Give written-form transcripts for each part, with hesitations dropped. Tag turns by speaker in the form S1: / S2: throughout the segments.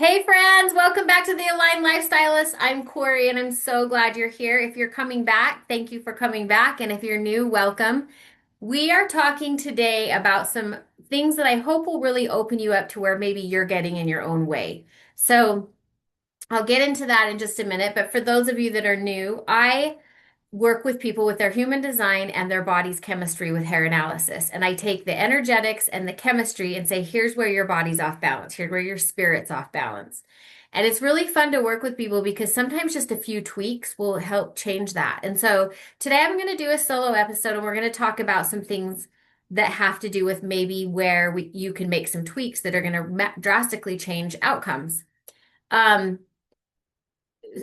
S1: Hey friends, welcome back to the Aligned Lifestylist. I'm Corey and I'm so glad you're here. If you're coming back, thank you for coming back. And if you're new, welcome. We are talking today about some things that I hope will really open you up to where maybe you're getting in your own way. So I'll get into that in just a minute. But for those of you that are new, I work with people with their human design and their body's chemistry with hair analysis. And I take the energetics and the chemistry and say, here's where your body's off balance. Here's where your spirit's off balance. And it's really fun to work with people because sometimes just a few tweaks will help change that. And so today I'm going to do a solo episode and we're going to talk about some things that have to do with maybe where you can make some tweaks that are going to drastically change outcomes. Um,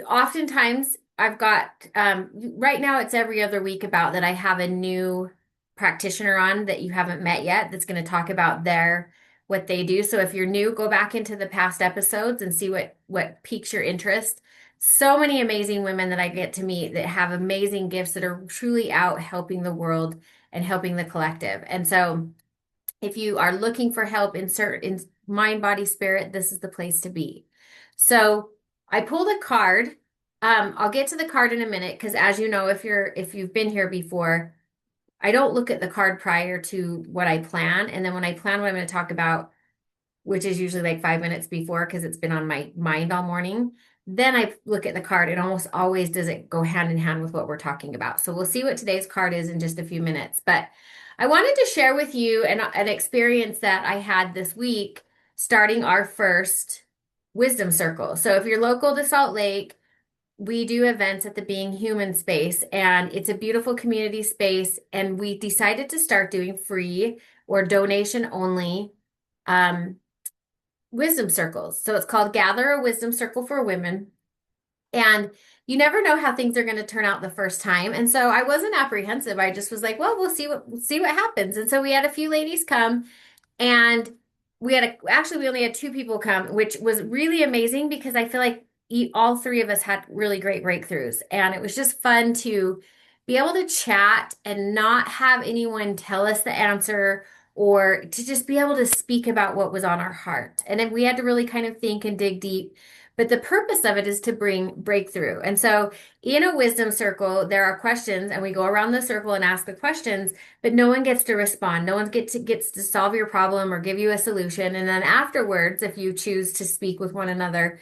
S1: Oftentimes I've got right now it's every other week about that I have a new practitioner on that you haven't met yet that's going to talk about their what they do. So if you're new, go back into the past episodes and see what piques your interest. So many amazing women that I get to meet that have amazing gifts that are truly out helping the world and helping the collective. And so if you are looking for help in mind, body, spirit, this is the place to be. So I pulled a card. I'll get to the card in a minute because as you know, if you've been here before, I don't look at the card prior to what I plan. And then when I plan what I'm going to talk about, which is usually like 5 minutes before because it's been on my mind all morning, then I look at the card. It almost always does it go hand in hand with what we're talking about. So we'll see what today's card is in just a few minutes. But I wanted to share with you an experience that I had this week starting our first wisdom circle. So if you're local to Salt Lake, we do events at the Being Human space, and it's a beautiful community space. And we decided to start doing free or donation only um, wisdom circles. So it's called Gather a Wisdom Circle for Women. And you never know how things are going to turn out the first time. And so I wasn't apprehensive. I just was like, well, we'll see what happens. And so we had a few ladies come and we only had two people come, which was really amazing because I feel like all three of us had really great breakthroughs. And it was just fun to be able to chat and not have anyone tell us the answer or to just be able to speak about what was on our heart. And then we had to really kind of think and dig deep. But the purpose of it is to bring breakthrough. And so in a wisdom circle, there are questions, and we go around the circle and ask the questions, but no one gets to respond. No one gets to solve your problem or give you a solution. And then afterwards, if you choose to speak with one another,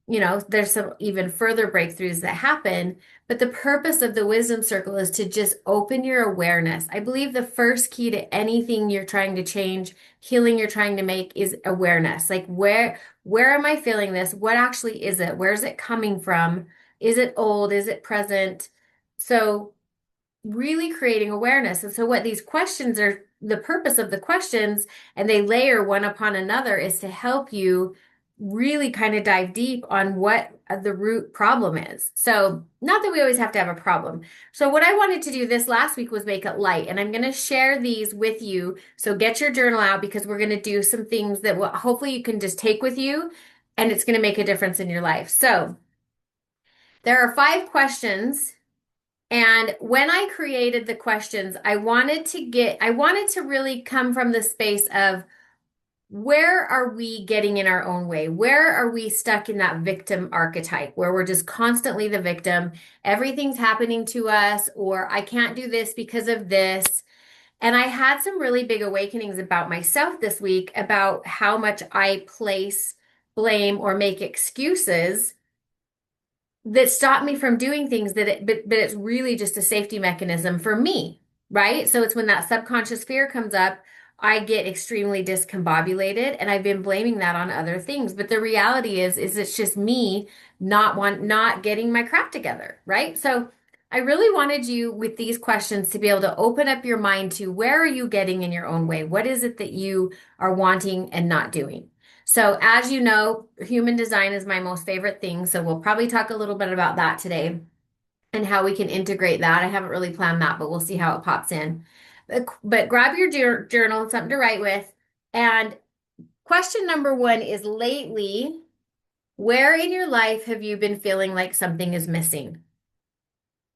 S1: there's some even further breakthroughs that happen. But the purpose of the wisdom circle is to just open your awareness. I believe the first key to anything you're trying to change, healing you're trying to make is awareness. Like where am I feeling this? What actually is it? Where is it coming from? Is it old? Is it present? So really creating awareness. And so what these questions are, the purpose of the questions, and they layer one upon another, is to help you really kind of dive deep on what the root problem is. So not that we always have to have a problem. So what I wanted to do this last week was make it light, and I'm going to share these with you. So get your journal out because we're going to do some things that will hopefully you can just take with you and it's going to make a difference in your life. So there are 5 questions, and when I created the questions, I wanted to really come from the space of where are we getting in our own way? Where are we stuck in that victim archetype where we're just constantly the victim? Everything's happening to us, or I can't do this because of this. And I had some really big awakenings about myself this week about how much I place blame or make excuses that stop me from doing things but it's really just a safety mechanism for me, right? So it's when that subconscious fear comes up, I get extremely discombobulated and I've been blaming that on other things. But the reality is it's just me not getting my crap together, right? So I really wanted you with these questions to be able to open up your mind to where are you getting in your own way? What is it that you are wanting and not doing? So, as you know, human design is my most favorite thing. So, we'll probably talk a little bit about that today and how we can integrate that. I haven't really planned that, but we'll see how it pops in. But grab your journal, something to write with. And question number 1 is lately, where in your life have you been feeling like something is missing?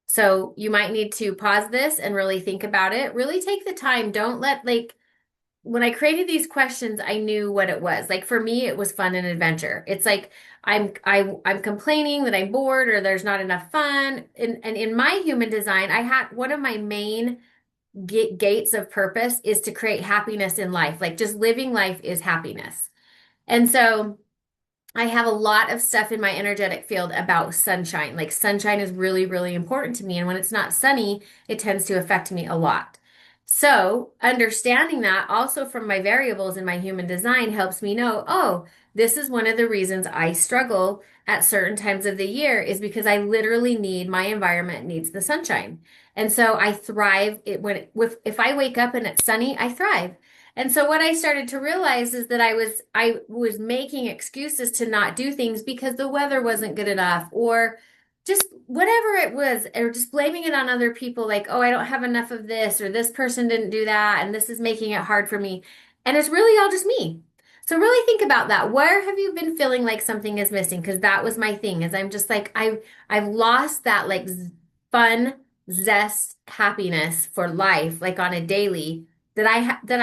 S1: So, you might need to pause this and really think about it. Really take the time. Don't let like when I created these questions, I knew what it was. Like for me, it was fun and adventure. It's like I'm complaining that I'm bored or there's not enough fun. And in my human design, I had one of my main gates of purpose is to create happiness in life. Like just living life is happiness. And so I have a lot of stuff in my energetic field about sunshine. Like sunshine is really, really important to me. And when it's not sunny, it tends to affect me a lot. So understanding that also from my variables in my human design helps me know, oh, this is one of the reasons I struggle at certain times of the year is because I literally need my environment needs the sunshine. And so I thrive if I wake up and it's sunny, I thrive. And so what I started to realize is that I was making excuses to not do things because the weather wasn't good enough or just whatever it was, or just blaming it on other people like, oh, I don't have enough of this or this person didn't do that and this is making it hard for me. And it's really all just me. So really think about that. Where have you been feeling like something is missing? Because that was my thing, is I'm just like I've lost that like fun, zest, happiness for life, like on a daily that I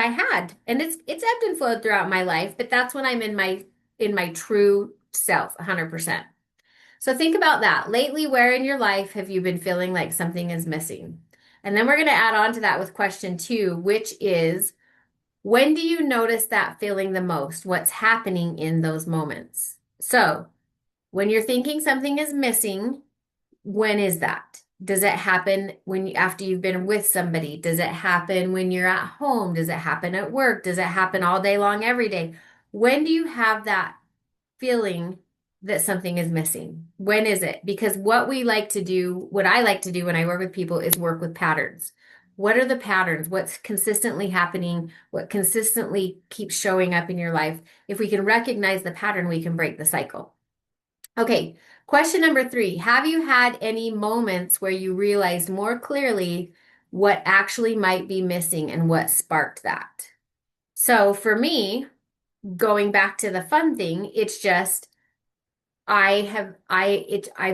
S1: had, and it's ebbed and flowed throughout my life, but that's when I'm in my true self, 100%. So think about that. Lately, where in your life have you been feeling like something is missing? And then we're going to add on to that with question two, which is when do you notice that feeling the most? What's happening in those moments? So when you're thinking something is missing, when is that? Does it happen after you've been with somebody? Does it happen when you're at home? Does it happen at work? Does it happen all day long, every day? When do you have that feeling that something is missing? When is it? Because what I like to do when I work with people is work with patterns. What are the patterns? What's consistently happening? What consistently keeps showing up in your life? If we can recognize the pattern, we can break the cycle. Okay, question number three. Have you had any moments where you realized more clearly what actually might be missing and what sparked that? So for me, going back to the fun thing, it's just I've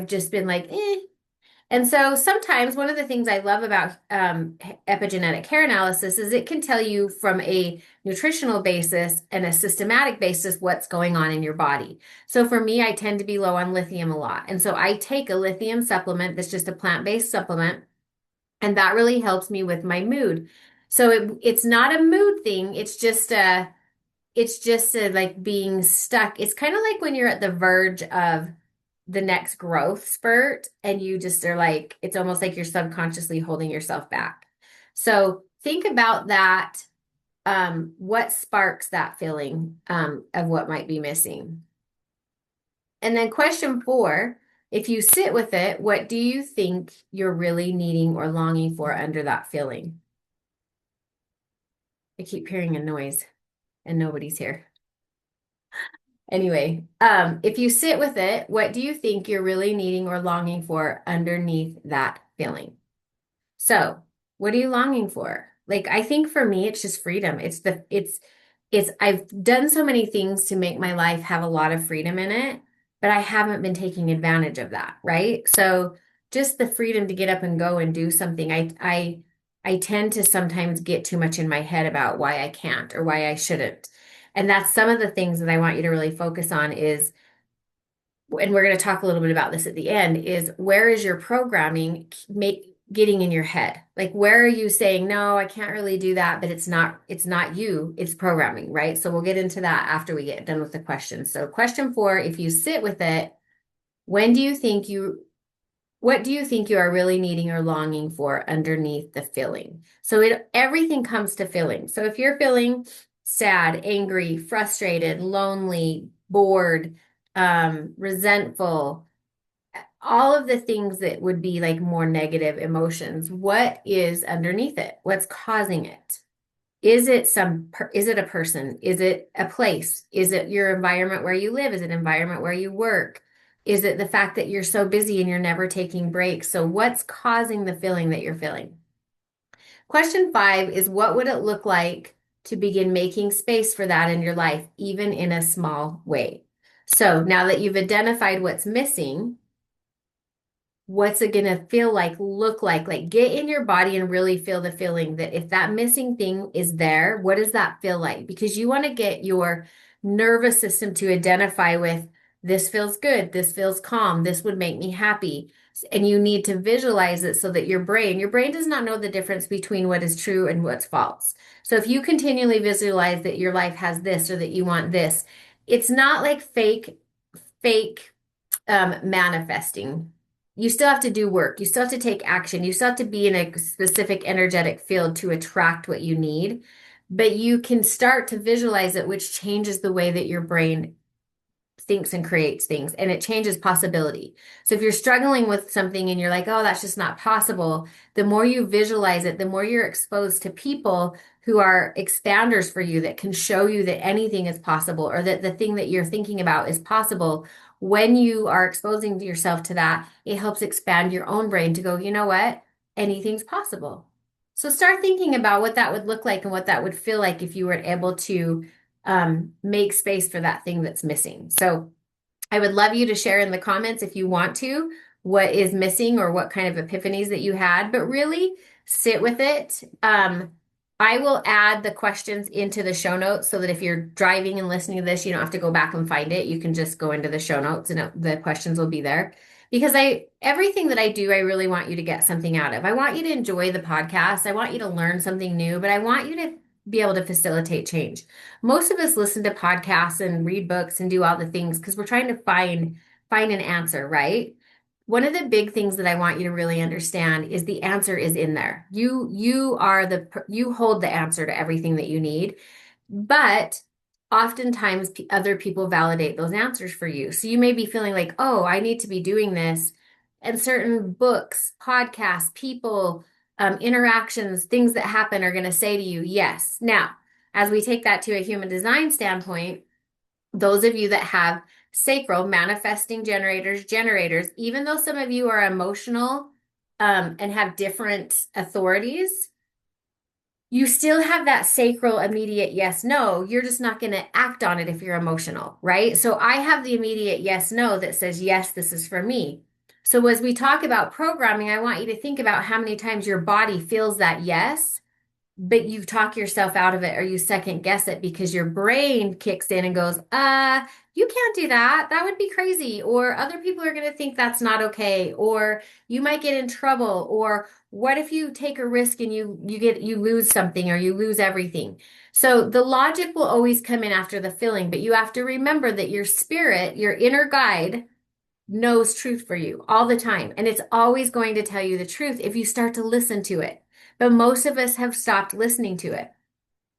S1: just been like, eh. And so sometimes one of the things I love about epigenetic hair analysis is it can tell you from a nutritional basis and a systematic basis what's going on in your body. So for me, I tend to be low on lithium a lot. And so I take a lithium supplement that's just a plant-based supplement, and that really helps me with my mood. So it's not a mood thing, it's just a like being stuck. It's kind of like when you're at the verge of the next growth spurt and you just are like, it's almost like you're subconsciously holding yourself back. So think about that. What sparks that feeling of what might be missing? And then question four, if you sit with it, what do you think you're really needing or longing for under that feeling? I keep hearing a noise and nobody's here. Anyway, if you sit with it, what do you think you're really needing or longing for underneath that feeling? So, what are you longing for? Like, I think for me, it's just freedom. I've done so many things to make my life have a lot of freedom in it, but I haven't been taking advantage of that, right? So, just the freedom to get up and go and do something. I tend to sometimes get too much in my head about why I can't or why I shouldn't. And that's some of the things that I want you to really focus on is, and we're going to talk a little bit about this at the end, is where is your programming getting in your head? Like where are you saying, no, I can't really do that, but it's not you, it's programming, right? So we'll get into that after we get done with the questions. So question four, if you sit with it, when do you think you what do you think you are really needing or longing for underneath the feeling? So everything comes to feeling. So if you're feeling sad, angry, frustrated, lonely, bored, resentful, all of the things that would be like more negative emotions, what is underneath it? What's causing it? Is it a person? Is it a place? Is it your environment where you live? Is it environment where you work? Is it the fact that you're so busy and you're never taking breaks? So what's causing the feeling that you're feeling? Question five is what would it look like to begin making space for that in your life, even in a small way? So now that you've identified what's missing, what's it going to feel like, look like? Like get in your body and really feel the feeling that if that missing thing is there, what does that feel like? Because you want to get your nervous system to identify with this feels good, this feels calm, this would make me happy. And you need to visualize it so that your brain does not know the difference between what is true and what's false. So if you continually visualize that your life has this or that you want this, it's not like fake manifesting. You still have to do work. You still have to take action. You still have to be in a specific energetic field to attract what you need. But you can start to visualize it, which changes the way that your brain thinks and creates things, and it changes possibility. So if you're struggling with something and you're like, oh, that's just not possible, the more you visualize it, the more you're exposed to people who are expanders for you that can show you that anything is possible or that the thing that you're thinking about is possible. When you are exposing yourself to that, it helps expand your own brain to go, you know what? Anything's possible. So start thinking about what that would look like and what that would feel like if you were able to make space for that thing that's missing. So I would love you to share in the comments if you want to what is missing or what kind of epiphanies that you had, but really sit with it. I will add the questions into the show notes so that if you're driving and listening to this, you don't have to go back and find it. You can just go into the show notes and the questions will be there. Because everything that I do, I really want you to get something out of. I want you to enjoy the podcast. I want you to learn something new, but I want you to be able to facilitate change. Most of us listen to podcasts and read books and do all the things because we're trying to find an answer, right? One of the big things that I want you to really understand is the answer is in there. You hold the answer to everything that you need, but oftentimes other people validate those answers for you. So you may be feeling like, "Oh, I need to be doing this." And certain books, podcasts, people, interactions, things that happen are going to say to you, "Yes." Now, as we take that to a human design standpoint, those of you that have sacral manifesting generators, even though some of you are emotional and have different authorities, you still have that sacral immediate yes, no. You're just not going to act on it if you're emotional, right? So I have the immediate yes, no that says, yes, this is for me. So as we talk about programming, I want you to think about how many times your body feels that yes, but you talk yourself out of it or you second guess it because your brain kicks in and goes, you can't do that. That would be crazy. Or other people are going to think that's not okay. Or you might get in trouble. Or what if you take a risk and you lose something or you lose everything? So the logic will always come in after the feeling, but you have to remember that your spirit, your inner guide, knows truth for you all the time. And it's always going to tell you the truth if you start to listen to it. But most of us have stopped listening to it.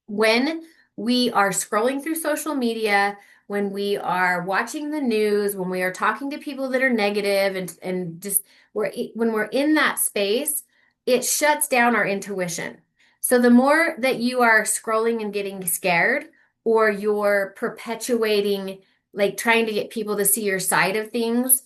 S1: When we are scrolling through social media, when we are watching the news, when we are talking to people that are negative and just when we're in that space, it shuts down our intuition. So the more that you are scrolling and getting scared, or you're perpetuating, like trying to get people to see your side of things,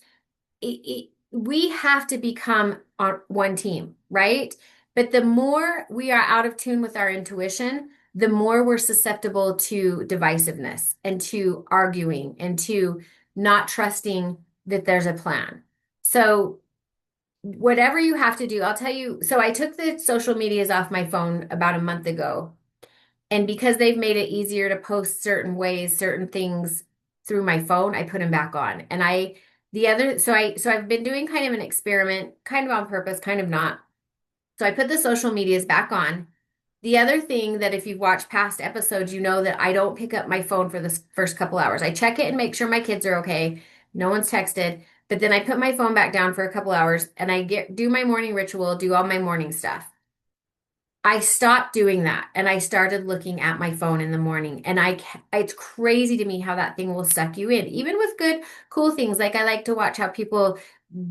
S1: we have to become on one team, right? But the more we are out of tune with our intuition, the more we're susceptible to divisiveness and to arguing and to not trusting that there's a plan. So, whatever you have to do, I'll tell you. So, I took the social medias off my phone about a month ago. And because they've made it easier to post certain ways, certain things through my phone, I put them back on. And I've been doing kind of an experiment, kind of on purpose, kind of not. So I put the social medias back on. The other thing that if you've watched past episodes, you know that I don't pick up my phone for the first couple hours. I check it and make sure my kids are okay. No one's texted, but then I put my phone back down for a couple hours and do my morning ritual, do all my morning stuff. I stopped doing that and I started looking at my phone in the morning. And it's crazy to me how that thing will suck you in, even with good, cool things. Like I like to watch how people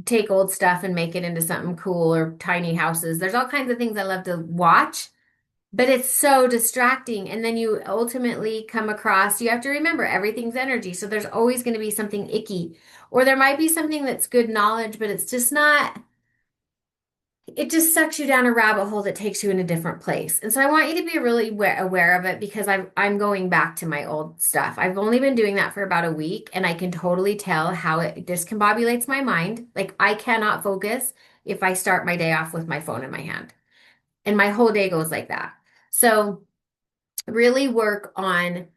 S1: take old stuff and make it into something cool or tiny houses. There's all kinds of things I love to watch, but it's so distracting. And then you ultimately come across, you have to remember everything's energy. So there's always going to be something icky, or there might be something that's good knowledge, but it's just not. it just sucks you down a rabbit hole that takes you in a different place. And so I want you to be really aware of it because I'm going back to my old stuff. I've only been doing that for about a week and I can totally tell how it discombobulates my mind. Like I cannot focus if I start my day off with my phone in my hand. And my whole day goes like that. So really work on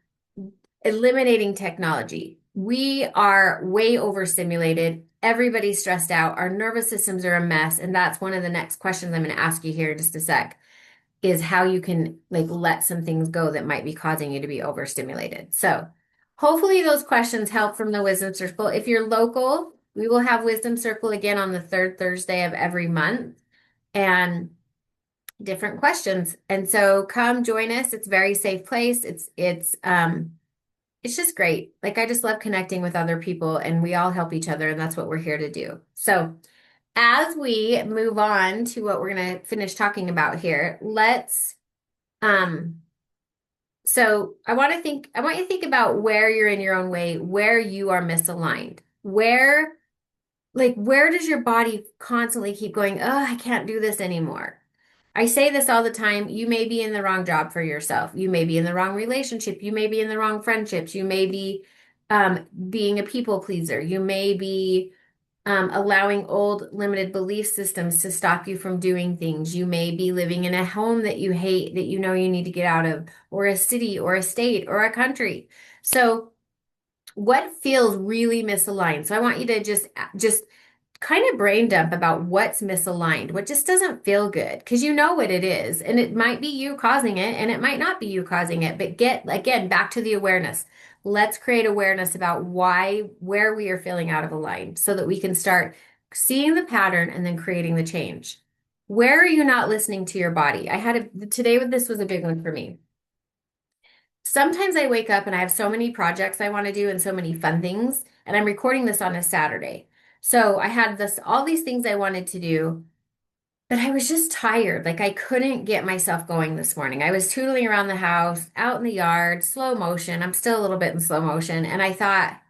S1: eliminating technology. We are way overstimulated. Everybody's stressed out. Our nervous systems are a mess. And that's one of the next questions I'm going to ask you here in just a sec is how you can like let some things go that might be causing you to be overstimulated. So hopefully those questions help from the Wisdom Circle. If you're local, we will have Wisdom Circle again on the third Thursday of every month and different questions. And so come join us. It's a very safe place. It's just great. Like I just love connecting with other people and we all help each other and that's what we're here to do. So as we move on to what we're going to finish talking about here, um so I want you to think about where you're in your own way, where you are misaligned. Where does your body constantly keep going, "Oh, I can't do this anymore." I say this all the time. You may be in the wrong job for yourself. You may be in the wrong relationship. You may be in the wrong friendships. You may be being a people pleaser. You may be allowing old limited belief systems to stop you from doing things. You may be living in a home that you hate, that you know you need to get out of, or a city, or a state, or a country. So, what feels really misaligned? So, I want you to just kind of brain dump about what's misaligned, what just doesn't feel good, because you know what it is. And it might be you causing it, and it might not be you causing it. But get, again, back to the awareness. Let's create awareness about where we are feeling out of aligned so that we can start seeing the pattern and then creating the change. Where are you not listening to your body? Today, this was a big one for me. Sometimes I wake up and I have so many projects I want to do and so many fun things, and I'm recording this on a Saturday. So I had all these things I wanted to do, but I was just tired. Like I couldn't get myself going this morning. I was tootling around the house, out in the yard, slow motion. I'm still a little bit in slow motion. And I thought,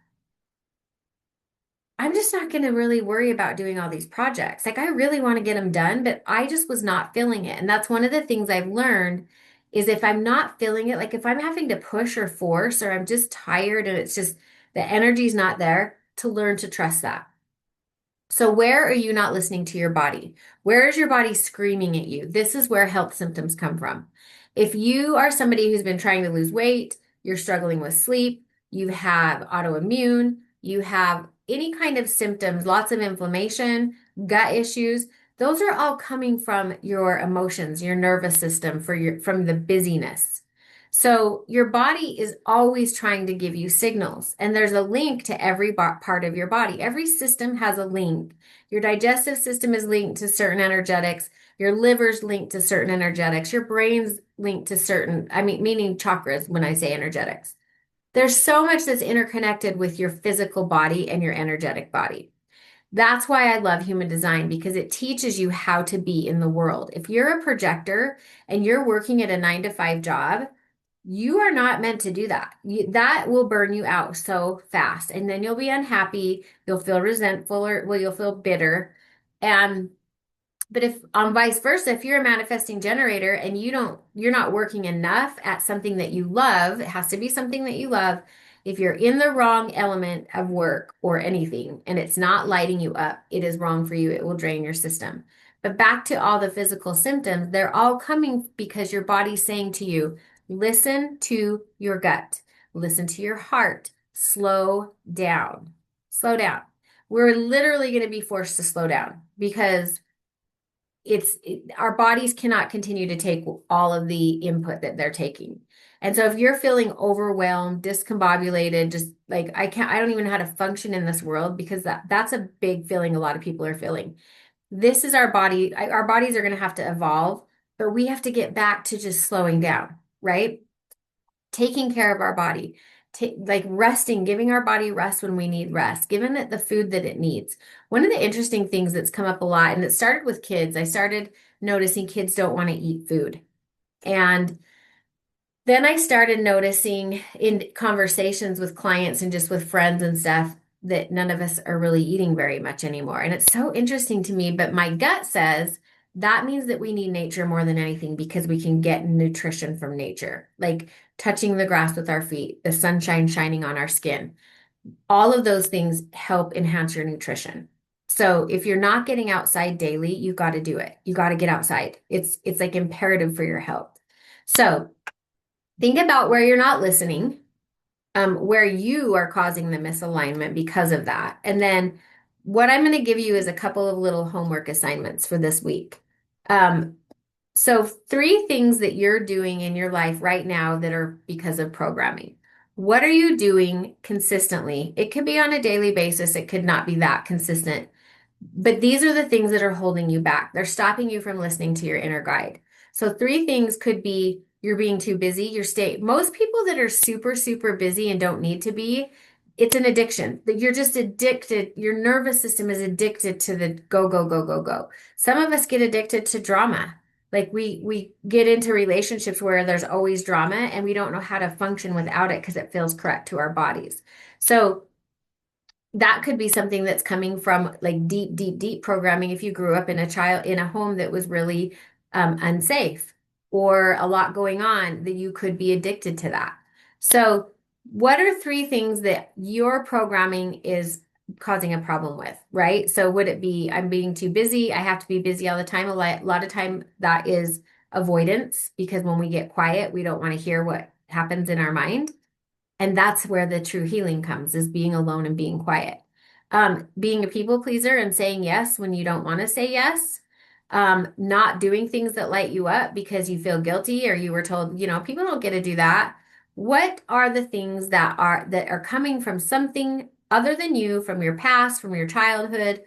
S1: I'm just not going to really worry about doing all these projects. Like I really want to get them done, but I just was not feeling it. And that's one of the things I've learned is if I'm not feeling it, like if I'm having to push or force, or I'm just tired and it's just the energy's not there, to learn to trust that. So where are you not listening to your body? Where is your body screaming at you? This is where health symptoms come from. If you are somebody who's been trying to lose weight, you're struggling with sleep, you have autoimmune, you have any kind of symptoms, lots of inflammation, gut issues, those are all coming from your emotions, your nervous system from the busyness. So your body is always trying to give you signals, and there's a link to every part of your body. Every system has a link. Your digestive system is linked to certain energetics. Your liver's linked to certain energetics. Your brain's linked to certain, meaning chakras when I say energetics. There's so much that's interconnected with your physical body and your energetic body. That's why I love human design because it teaches you how to be in the world. If you're a projector and you're working at a 9 to 5 job, you are not meant to do that. That will burn you out so fast. And then you'll be unhappy. You'll feel resentful or well, you'll feel bitter. And but if on vice versa, if you're a manifesting generator and you're not working enough at something that you love, it has to be something that you love. If you're in the wrong element of work or anything and it's not lighting you up, it is wrong for you. It will drain your system. But back to all the physical symptoms, they're all coming because your body's saying to you, listen to your gut, listen to your heart, slow down, slow down. We're literally going to be forced to slow down because our bodies cannot continue to take all of the input that they're taking. And so if you're feeling overwhelmed, discombobulated, just like I don't even know how to function in this world because that's a big feeling a lot of people are feeling. This is our body. Our bodies are going to have to evolve, but we have to get back to just slowing down, right? Taking care of our body, like resting, giving our body rest when we need rest, giving it the food that it needs. One of the interesting things that's come up a lot, and it started with kids, I started noticing kids don't want to eat food. And then I started noticing in conversations with clients and just with friends and stuff that none of us are really eating very much anymore. And it's so interesting to me, but my gut says That means that we need nature more than anything because we can get nutrition from nature, like touching the grass with our feet, the sunshine shining on our skin. All of those things help enhance your nutrition. So if you're not getting outside daily, you got to do it. You got to get outside. It's like imperative for your health. So think about where you're not listening, where you are causing the misalignment because of that. And then what I'm going to give you is a couple of little homework assignments for this week. Um, so, three things that you're doing in your life right now that are because of programming. What are you doing consistently? It could be on a daily basis, it could not be that consistent. But these are the things that are holding you back. They're stopping you from listening to your inner guide. So, three things could be you're being too busy, most people that are super, super busy and don't need to be, it's an addiction. That you're just addicted. Your nervous system is addicted to the go, go, go, go, go. Some of us get addicted to drama. Like we get into relationships where there's always drama and we don't know how to function without it because it feels correct to our bodies. So that could be something that's coming from like deep, deep, deep programming if you grew up in a home that was really unsafe or a lot going on that you could be addicted to that. So, what are three things that your programming is causing a problem with, right? So, would it be I'm being too busy? I have to be busy all the time. A lot of time that is avoidance because when we get quiet, we don't want to hear what happens in our mind. And that's where the true healing comes, is being alone and being quiet. Being a people pleaser and saying yes when you don't want to say yes. Not doing things that light you up because you feel guilty or you were told, people don't get to do that. What are the things that are coming from something other than you, from your past, from your childhood,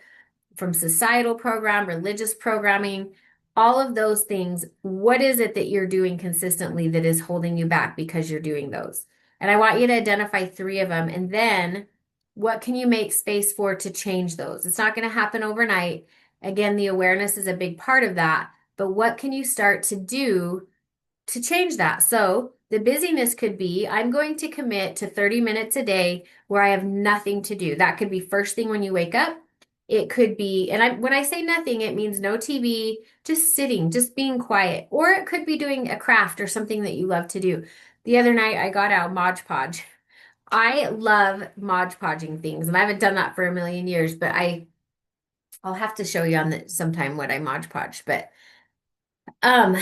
S1: from societal program, religious programming, all of those things? What is it that you're doing consistently that is holding you back because you're doing those? And I want you to identify three of them. And then what can you make space for to change those? It's not going to happen overnight. Again, the awareness is a big part of that. But what can you start to do to change that? So the busyness could be I'm going to commit to 30 minutes a day where I have nothing to do. That could be first thing when you wake up. It could be, and when I say nothing, it means no TV, just sitting, just being quiet. Or it could be doing a craft or something that you love to do. The other night I got out Mod Podge. I love Mod Podging things, and I haven't done that for a million years, but I'll have to show you on the sometime what I Mod Podge. But um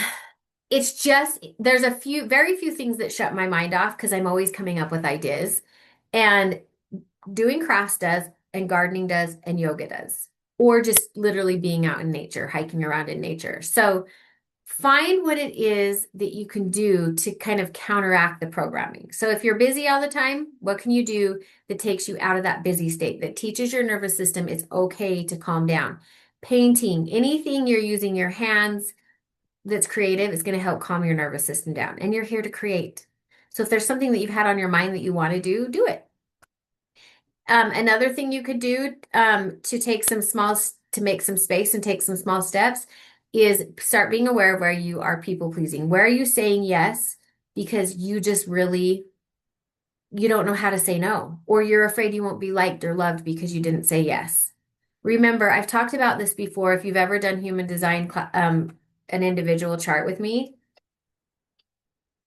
S1: it's just there's very few things that shut my mind off because I'm always coming up with ideas. And doing crafts does, and gardening does, and yoga does, or just literally being out in nature, hiking around in nature. So find what it is that you can do to kind of counteract the programming. So if you're busy all the time, what can you do that takes you out of that busy state, that teaches your nervous system it's okay to calm down? Painting, anything you're using your hands that's creative is going to help calm your nervous system down. And you're here to create. So if there's something that you've had on your mind that you want to do it. Another thing you could do to make some space and take some small steps is start being aware of where you are people pleasing. Where are you saying yes because you don't know how to say no, or you're afraid you won't be liked or loved because you didn't say yes. Remember, I've talked about this before. If you've ever done human design, an individual chart with me,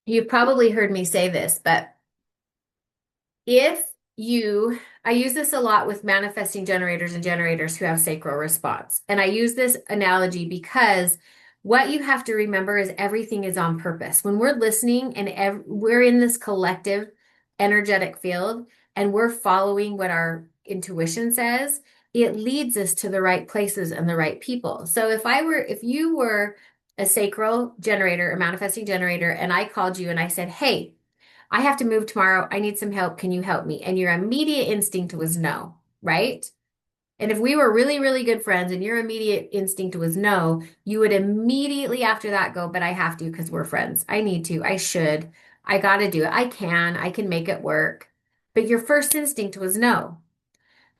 S1: you've probably heard me say this, but if I use this a lot with manifesting generators and generators who have sacral response. And I use this analogy because what you have to remember is everything is on purpose. When we're listening and we're in this collective energetic field and we're following what our intuition says, it leads us to the right places and the right people. So if you were a sacral generator, a manifesting generator, and I called you and I said, "Hey, I have to move tomorrow. I need some help. Can you help me?" And your immediate instinct was no, right? And if we were really, really good friends and your immediate instinct was no, you would immediately after that go, "But I have to because we're friends. I need to. I should. I got to do it. I can make it work." But your first instinct was no.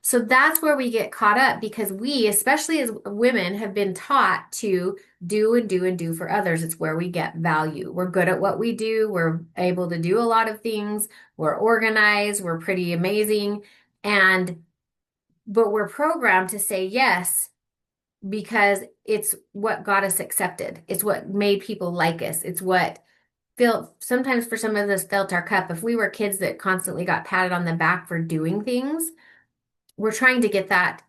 S1: So that's where we get caught up because we, especially as women, have been taught to do and do and do for others. It's where we get value. We're good at what we do. We're able to do a lot of things. We're organized. We're pretty amazing. But we're programmed to say yes because it's what got us accepted. It's what made people like us. It's what felt sometimes for some of us felt our cup. If we were kids that constantly got patted on the back for doing things, we're trying to get that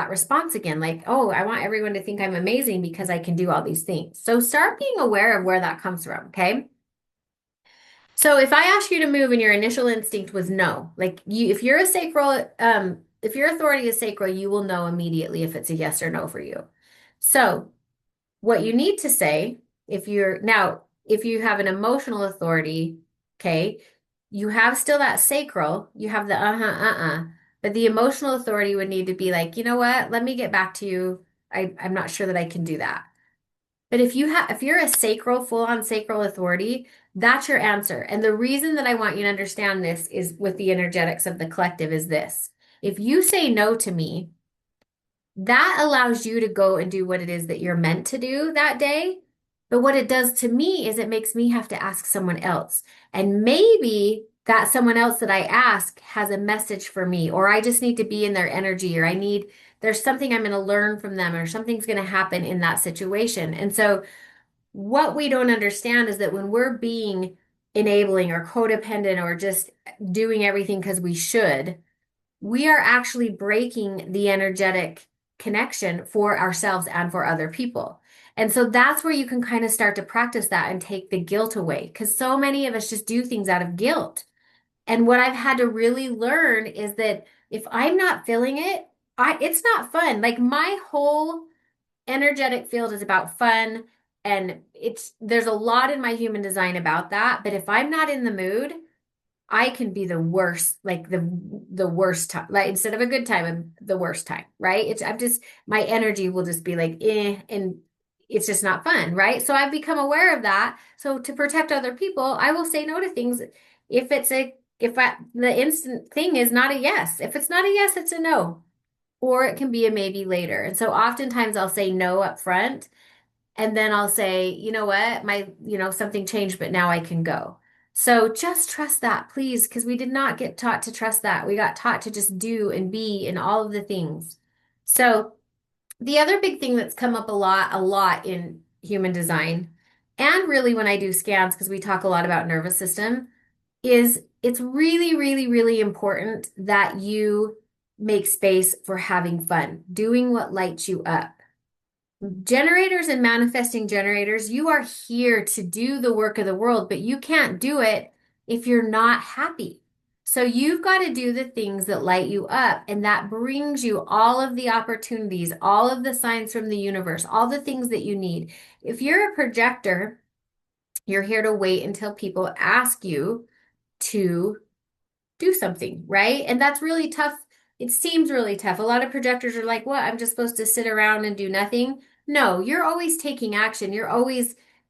S1: response again, like, oh, I want everyone to think I'm amazing because I can do all these things. So start being aware of where that comes from, okay? So if I ask you to move and your initial instinct was no, like you, if you're a sacral, if your authority is sacral, you will know immediately if it's a yes or no for you. So what you need to say, if you have an emotional authority, okay, you have still that sacral, you have the but the emotional authority would need to be like, you know what, let me get back to you. I'm not sure that I can do that. But if you're a sacral, full-on sacral authority, that's your answer. And the reason that I want you to understand this is with the energetics of the collective is this. If you say no to me, that allows you to go and do what it is that you're meant to do that day. But what it does to me is it makes me have to ask someone else. And maybe that someone else that I ask has a message for me, or I just need to be in their energy, or there's something I'm going to learn from them, or something's going to happen in that situation. And so what we don't understand is that when we're being enabling or codependent or just doing everything because we should, we are actually breaking the energetic connection for ourselves and for other people. And so that's where you can kind of start to practice that and take the guilt away because so many of us just do things out of guilt. And what I've had to really learn is that if I'm not feeling it, it's not fun. Like my whole energetic field is about fun and there's a lot in my human design about that, but if I'm not in the mood, I can be the worst, like the worst time. Like instead of a good time, the worst time, right? I'm just my energy will just be like and it's just not fun, right? So I've become aware of that. So to protect other people, I will say no to things if the instant thing is not a yes. If it's not a yes, it's a no. Or it can be a maybe later. And so oftentimes I'll say no up front and then I'll say, you know what, something changed, but now I can go. So just trust that, please, because we did not get taught to trust that. We got taught to just do and be and all of the things. So the other big thing that's come up a lot in human design, and really when I do scans, because we talk a lot about nervous system, is it's really, really, really important that you make space for having fun, doing what lights you up. Generators and manifesting generators, you are here to do the work of the world, but you can't do it if you're not happy. So you've got to do the things that light you up, and that brings you all of the opportunities, all of the signs from the universe, all the things that you need. If you're a projector, you're here to wait until people ask you to do something, right? And that's really tough. It seems really tough. A lot of projectors are like, what? I'm just supposed to sit around and do nothing. No, you're always taking action.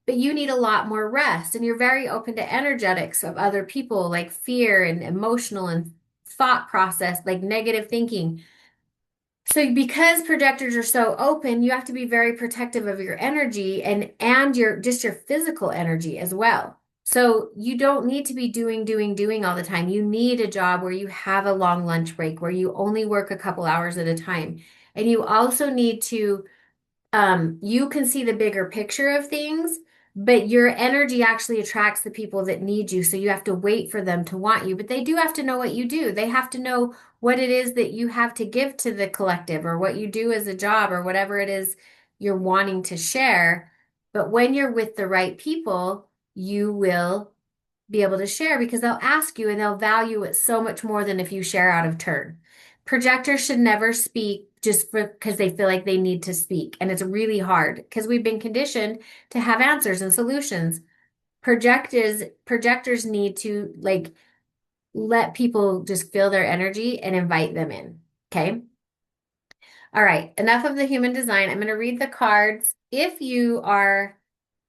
S1: But you need a lot more rest. And you're very open to energetics of other people, like fear and emotional and thought process, like negative thinking. So because projectors are so open, you have to be very protective of your energy and your physical energy as well. So you don't need to be doing all the time. You need a job where you have a long lunch break, where you only work a couple hours at a time. And you also need to you can see the bigger picture of things, but your energy actually attracts the people that need you. So you have to wait for them to want you, but they do have to know what you do. They have to know what it is that you have to give to the collective or what you do as a job or whatever it is you're wanting to share. But when you're with the right people, you will be able to share because they'll ask you and they'll value it so much more than if you share out of turn. Projectors should never speak just because they feel like they need to speak. And it's really hard because we've been conditioned to have answers and solutions. Projectors need to like let people just feel their energy and invite them in. Okay. All right. Enough of the human design. I'm going to read the cards. If you are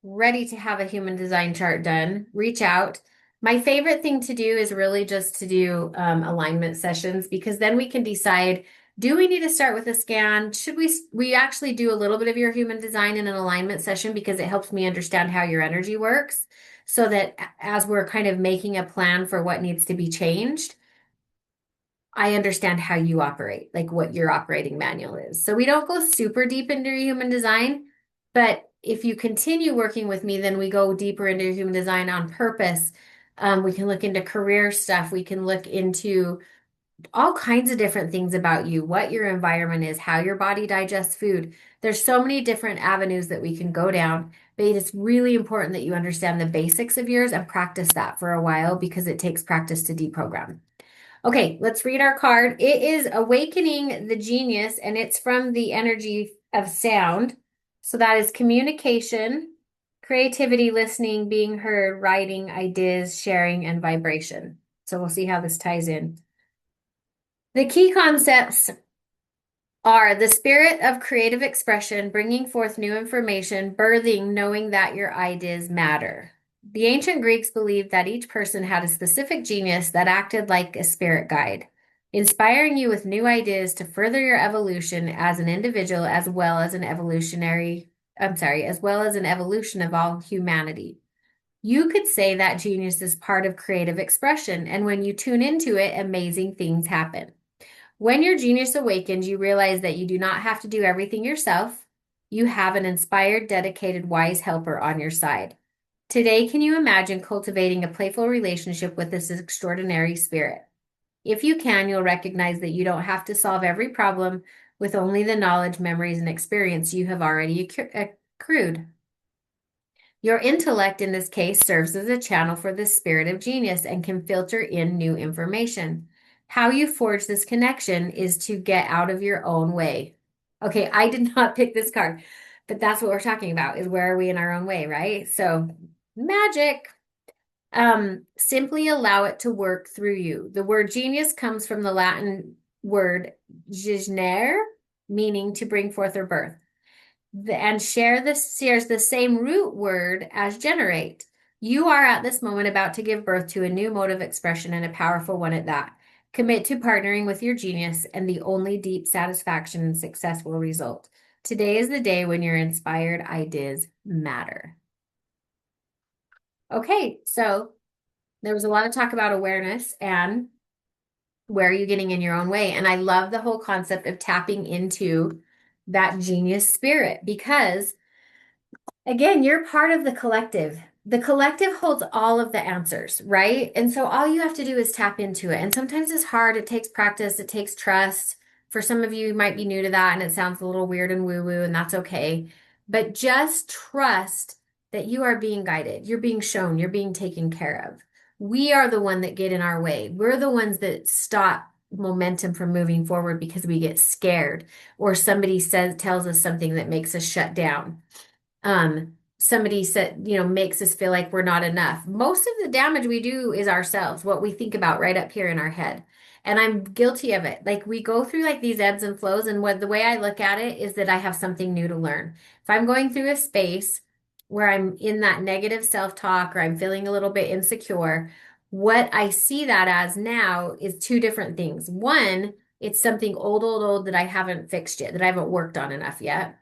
S1: ready to have a human design chart done, reach out. My favorite thing to do is really just to do alignment sessions because then we can decide, do we need to start with a scan? Should we actually do a little bit of your human design in an alignment session because it helps me understand how your energy works so that as we're kind of making a plan for what needs to be changed, I understand how you operate, like what your operating manual is. So we don't go super deep into your human design, but if you continue working with me, then we go deeper into your human design on purpose. We can look into career stuff. We can look into all kinds of different things about you, what your environment is, how your body digests food. There's so many different avenues that we can go down, but it's really important that you understand the basics of yours and practice that for a while because it takes practice to deprogram. Okay, let's read our card. It is Awakening the Genius, and it's from the energy of sound. So that is communication, creativity, listening, being heard, writing, ideas, sharing, and vibration. So we'll see how this ties in. The key concepts are the spirit of creative expression, bringing forth new information, birthing, knowing that your ideas matter. The ancient Greeks believed that each person had a specific genius that acted like a spirit guide, inspiring you with new ideas to further your evolution as an individual, as well as as well as an evolution of all humanity. You could say that genius is part of creative expression, and when you tune into it, amazing things happen. When your genius awakens, you realize that you do not have to do everything yourself. You have an inspired, dedicated, wise helper on your side. Today, can you imagine cultivating a playful relationship with this extraordinary spirit? If you can, you'll recognize that you don't have to solve every problem with only the knowledge, memories, and experience you have already accrued. Your intellect, in this case, serves as a channel for the spirit of genius and can filter in new information. How you forge this connection is to get out of your own way. Okay, I did not pick this card, but that's what we're talking about is where are we in our own way, right? So, magic. Simply allow it to work through you. The word genius comes from the Latin word gesnere, meaning to bring forth or birth and shares the same root word as generate. You are at this moment about to give birth to a new mode of expression and a powerful one at that. Commit to partnering with your genius, and the only deep satisfaction and success will result. Today is the day when your inspired ideas matter. Okay, so there was a lot of talk about awareness and where are you getting in your own way? And I love the whole concept of tapping into that genius spirit because again, you're part of the collective. The collective holds all of the answers, right? And so all you have to do is tap into it. And sometimes it's hard. It takes practice, it takes trust. For some of you, you might be new to that and it sounds a little weird and woo-woo, and that's okay. But just trust that you are being guided, you're being shown, you're being taken care of. We are the one that get in our way. We're the ones that stop momentum from moving forward because we get scared or somebody tells us something that makes us shut down. Somebody said, makes us feel like we're not enough. Most of the damage we do is ourselves, what we think about right up here in our head. And I'm guilty of it. Like we go through like these ebbs and flows, and the way I look at it is that I have something new to learn. If I'm going through a space where I'm in that negative self-talk or I'm feeling a little bit insecure, what I see that as now is two different things. One, it's something old that I haven't fixed yet, that I haven't worked on enough yet.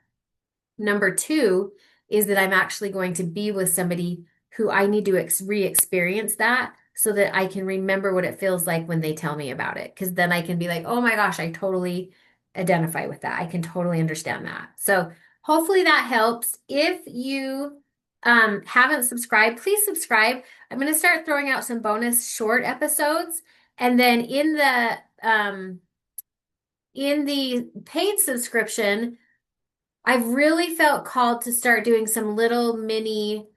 S1: Number two is that I'm actually going to be with somebody who I need to re-experience that so that I can remember what it feels like when they tell me about it. Because then I can be like, oh my gosh, I totally identify with that. I can totally understand that. So hopefully that helps. If you haven't subscribed, please subscribe. I'm going to start throwing out some bonus short episodes. And then in the paid subscription, I've really felt called to start doing some little mini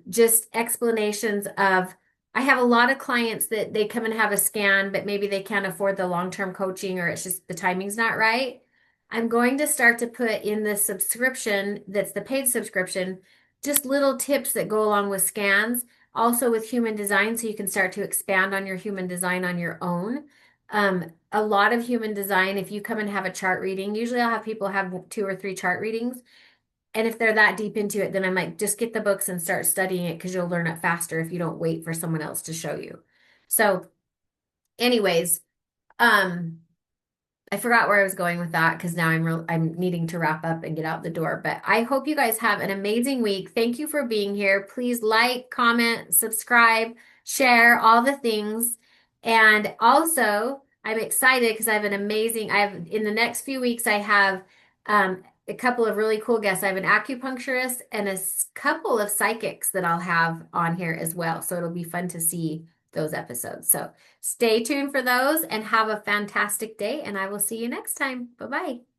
S1: just explanations of I have a lot of clients that they come and have a scan, but maybe they can't afford the long-term coaching or it's just the timing's not right. I'm going to start to put in the subscription that's the paid subscription, just little tips that go along with scans, also with human design, so you can start to expand on your human design on your own. A lot of human design, if you come and have a chart reading, usually I'll have people have 2 or 3 chart readings. And if they're that deep into it, then I'm like, just get the books and start studying it because you'll learn it faster if you don't wait for someone else to show you. So, anyways, I forgot where I was going with that because now I'm needing to wrap up and get out the door. But I hope you guys have an amazing week. Thank you for being here. Please like, comment, subscribe, share all the things. And also, I'm excited because in the next few weeks, I have a couple of really cool guests. I have an acupuncturist and couple of psychics that I'll have on here as well. So it'll be fun to see those episodes. So stay tuned for those and have a fantastic day, and I will see you next time. Bye bye.